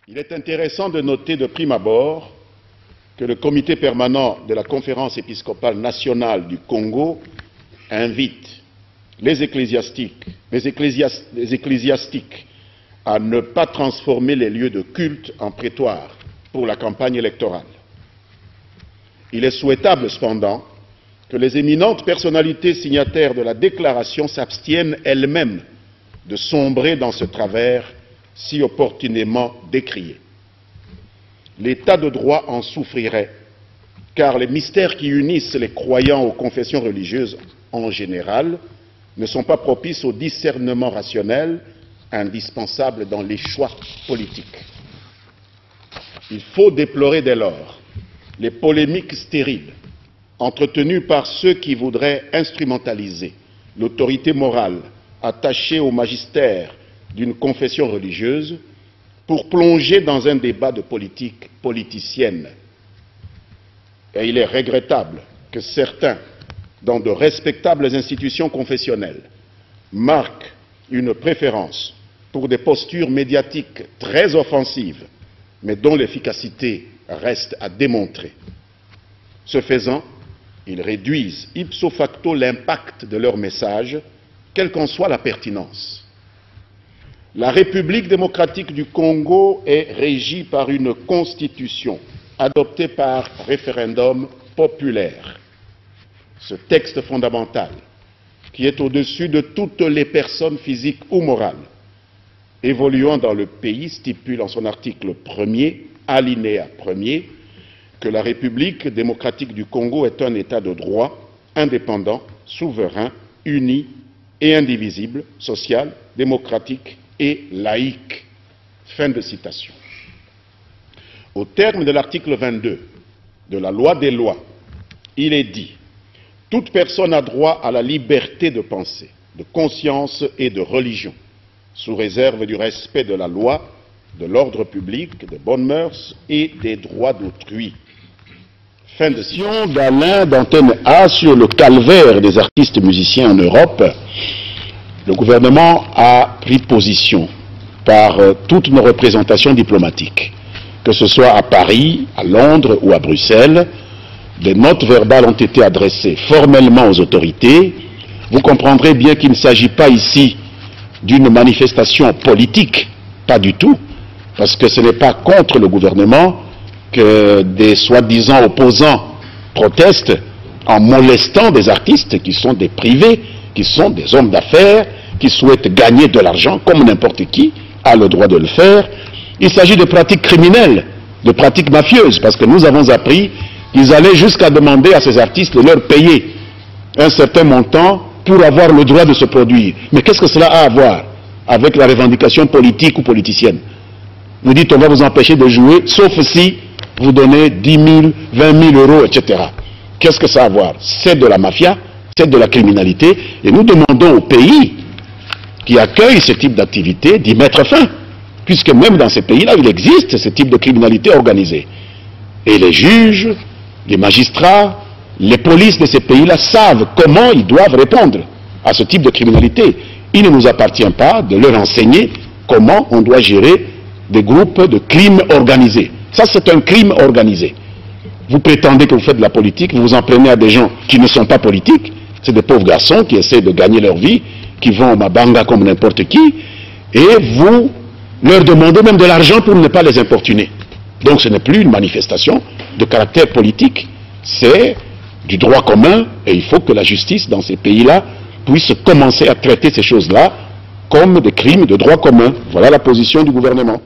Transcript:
Il est intéressant de noter de prime abord que le comité permanent de la Conférence épiscopale nationale du Congo invite les ecclésiastiques à ne pas transformer les lieux de culte en prétoire pour la campagne électorale. Il est souhaitable cependant que les éminentes personnalités signataires de la déclaration s'abstiennent elles-mêmes de sombrer dans ce travers si opportunément décrié. L'état de droit en souffrirait, car les mystères qui unissent les croyants aux confessions religieuses en général ne sont pas propices au discernement rationnel indispensable dans les choix politiques. Il faut déplorer dès lors les polémiques stériles entretenues par ceux qui voudraient instrumentaliser l'autorité morale attachée au magistère d'une confession religieuse pour plonger dans un débat de politique politicienne. Et il est regrettable que certains, dans de respectables institutions confessionnelles, marquent une préférence pour des postures médiatiques très offensives, mais dont l'efficacité reste à démontrer. Ce faisant, ils réduisent ipso facto l'impact de leur message, quelle qu'en soit la pertinence. La République démocratique du Congo est régie par une constitution adoptée par référendum populaire. Ce texte fondamental, qui est au-dessus de toutes les personnes physiques ou morales évoluant dans le pays, stipule en son article 1er, alinéa 1er, que la République démocratique du Congo est un État de droit, indépendant, souverain, uni et indivisible, social, démocratique et laïque. Fin de citation. Au terme de l'article 22 de la loi des lois, il est dit « Toute personne a droit à la liberté de pensée, de conscience et de religion, sous réserve du respect de la loi, de l'ordre public, des bonnes mœurs et des droits d'autrui. » Fin de citation d'Alain d'Antenne A sur le calvaire des artistes musiciens en Europe. Le gouvernement a pris position par toutes nos représentations diplomatiques, que ce soit à Paris, à Londres ou à Bruxelles. Des notes verbales ont été adressées formellement aux autorités. Vous comprendrez bien qu'il ne s'agit pas ici d'une manifestation politique, pas du tout, parce que ce n'est pas contre le gouvernement que des soi-disant opposants protestent en molestant des artistes qui sont des privés, qui sont des hommes d'affaires, qui souhaitent gagner de l'argent, comme n'importe qui a le droit de le faire. Il s'agit de pratiques criminelles, de pratiques mafieuses, parce que nous avons appris qu'ils allaient jusqu'à demander à ces artistes de leur payer un certain montant pour avoir le droit de se produire. Mais qu'est-ce que cela a à voir avec la revendication politique ou politicienne? Vous dites on va vous empêcher de jouer, sauf si vous donnez 10 000, 20 000 euros, etc. Qu'est-ce que ça a à voir? C'est de la mafia, c'est de la criminalité, et nous demandons aux pays qui accueillent ce type d'activité d'y mettre fin, puisque même dans ces pays-là, il existe ce type de criminalité organisée. Et les juges, les magistrats, les polices de ces pays-là savent comment ils doivent répondre à ce type de criminalité. Il ne nous appartient pas de leur enseigner comment on doit gérer des groupes de crimes organisés. Ça, c'est un crime organisé. Vous prétendez que vous faites de la politique, vous vous en prenez à des gens qui ne sont pas politiques. C'est des pauvres garçons qui essaient de gagner leur vie, qui vont au Mabanga comme n'importe qui, et vous leur demandez même de l'argent pour ne pas les importuner. Donc ce n'est plus une manifestation de caractère politique, c'est du droit commun, et il faut que la justice dans ces pays-là puisse commencer à traiter ces choses-là comme des crimes de droit commun. Voilà la position du gouvernement.